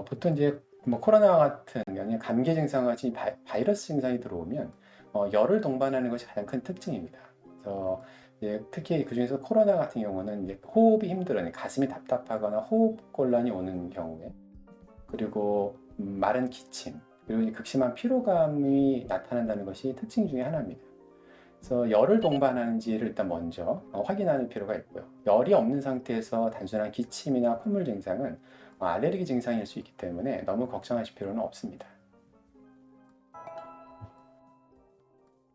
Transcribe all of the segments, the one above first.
보통 이제 뭐 코로나 같은 아니면 감기 증상 같이 바이러스 증상이 들어오면 열을 동반하는 것이 가장 큰 특징입니다. 그래서 이제 특히 그중에서 코로나 같은 경우는 이제 호흡이 힘들어요. 가슴이 답답하거나 호흡 곤란이 오는 경우에, 그리고 마른 기침, 그리고 이제 극심한 피로감이 나타난다는 것이 특징 중에 하나입니다. 그래서 열을 동반하는지를 일단 먼저 확인하는 필요가 있고요. 열이 없는 상태에서 단순한 기침이나 콧물 증상은 알레르기 증상일 수 있기 때문에 너무 걱정하실 필요는 없습니다.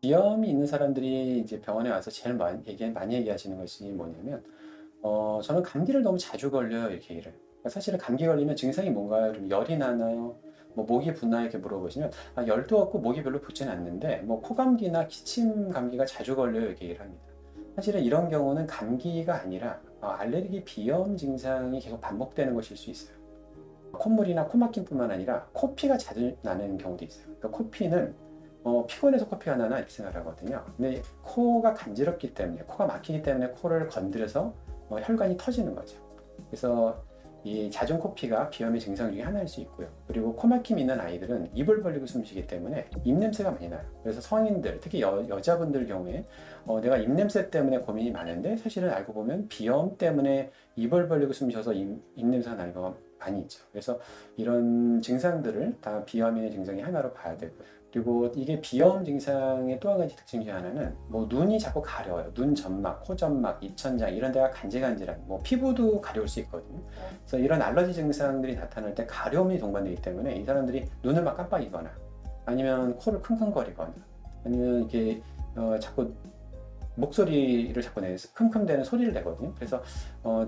비염이 있는 사람들이 이제 병원에 와서 제일 많이 얘기하시는 것이 뭐냐면, 저는 감기를 너무 자주 걸려요, 이렇게 얘기를. 사실은 감기 걸리면 증상이 뭔가요? 그럼 열이 나나요? 뭐 목이 붓나요? 이렇게 물어보시면, 열도 없고 목이 별로 붓진 않는데, 뭐 코감기나 기침 감기가 자주 걸려요, 이렇게 얘기를 합니다. 사실은 이런 경우는 감기가 아니라 알레르기 비염 증상이 계속 반복되는 것일 수 있어요. 콧물이나 코막힘뿐만 아니라 코피가 자주 나는 경우도 있어요. 그러니까 코피는 피곤해서 코피가 나나 이렇게 생각을 하거든요. 근데 코가 간지럽기 때문에, 코가 막히기 때문에 코를 건드려서 혈관이 터지는 거죠. 그래서 이 잦은 코피가 비염의 증상 중에 하나일 수 있고요. 그리고 코막힘이 있는 아이들은 입을 벌리고 숨쉬기 때문에 입냄새가 많이 나요. 그래서 성인들, 특히 여자분들 경우에 내가 입냄새 때문에 고민이 많은데, 사실은 알고 보면 비염 때문에 입을 벌리고 숨쉬어서 입냄새가 나는 경우가 많이 있죠. 그래서 이런 증상들을 다 비염의 증상이 하나로 봐야 되고요. 그리고 이게 비염 증상의 또 한 가지 특징 중에 하나는 뭐 눈이 자꾸 가려워요. 눈 점막, 코 점막, 입천장 이런 데가 간질간질한, 뭐 피부도 가려울 수 있거든요. 그래서 이런 알러지 증상들이 나타날 때 가려움이 동반되기 때문에 이 사람들이 눈을 막 깜빡이거나, 아니면 코를 킁킁거리거나, 아니면 이렇게 자꾸 목소리를 자꾸 킁킁대는 소리를 내거든요. 그래서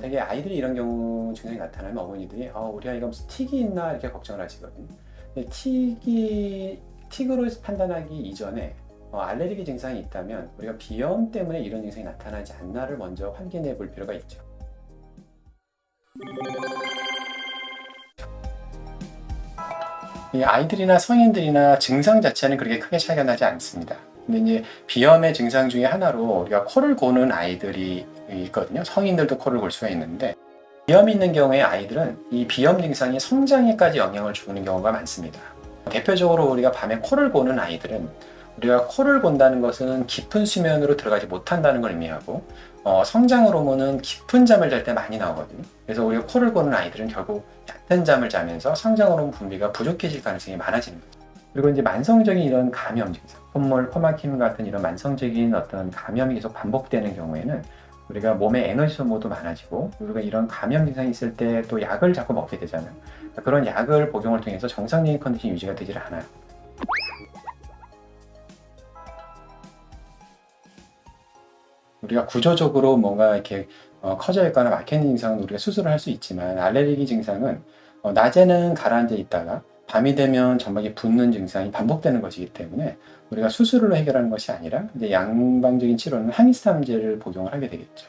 되게 아이들이 이런 경우 증상이 나타나면 어머니들이 우리 아이가 무슨 틱이 있나 이렇게 걱정을 하시거든요. 근데 틱으로 판단하기 이전에 알레르기 증상이 있다면 우리가 비염 때문에 이런 증상이 나타나지 않나를 먼저 확인해 볼 필요가 있죠. 이 아이들이나 성인들이나 증상 자체는 그렇게 크게 차이가 나지 않습니다. 근데 이제 비염의 증상 중에 하나로 우리가 코를 고는 아이들이 있거든요. 성인들도 코를 골 수가 있는데, 비염이 있는 경우에 아이들은 이 비염 증상이 성장에까지 영향을 주는 경우가 많습니다. 대표적으로 우리가 밤에 코를 고는 아이들은, 우리가 코를 곤다는 것은 깊은 수면으로 들어가지 못한다는 걸 의미하고, 성장 호르몬은 깊은 잠을 잘 때 많이 나오거든요. 그래서 우리가 코를 고는 아이들은 결국 얕은 잠을 자면서 성장 호르몬 분비가 부족해질 가능성이 많아지는 거죠. 그리고 이제 만성적인 이런 감염 증상, 콧물, 코막힘 같은 이런 만성적인 어떤 감염이 계속 반복되는 경우에는 우리가 몸에 에너지 소모도 많아지고, 우리가 이런 감염 증상이 있을 때 또 약을 자꾸 먹게 되잖아요. 그런 약을 복용을 통해서 정상적인 컨디션이 유지가 되질 않아요. 우리가 구조적으로 뭔가 이렇게 커져 있거나 막혀 있는 증상은 우리가 수술을 할 수 있지만, 알레르기 증상은 낮에는 가라앉아 있다가 밤이 되면 점막이 붓는 증상이 반복되는 것이기 때문에 우리가 수술로 해결하는 것이 아니라 이제 양방적인 치료는 항히스타민제를 복용을 하게 되겠죠.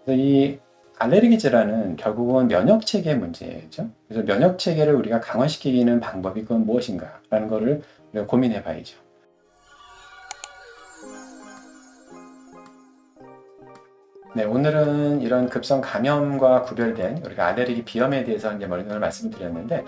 그래서 이 알레르기 질환은 결국은 면역 체계 문제죠. 그래서 면역 체계를 우리가 강화시키는 방법이 그건 무엇인가라는 것을 우리가 고민해 봐야죠. 네, 오늘은 이런 급성 감염과 구별된 우리가 알레르기 비염에 대해서 이제 오늘 말씀드렸는데,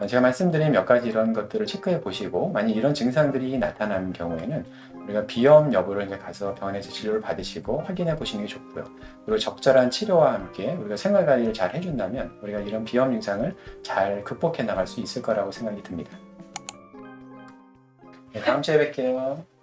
제가 말씀드린 몇 가지 이런 것들을 체크해 보시고, 만약 이런 증상들이 나타나는 경우에는 우리가 비염 여부를 이제 가서 병원에서 진료를 받으시고 확인해 보시는 게 좋고요. 그리고 적절한 치료와 함께 우리가 생활 관리를 잘 해준다면 우리가 이런 비염 증상을 잘 극복해 나갈 수 있을 거라고 생각이 듭니다. 네, 다음 주에 뵐게요.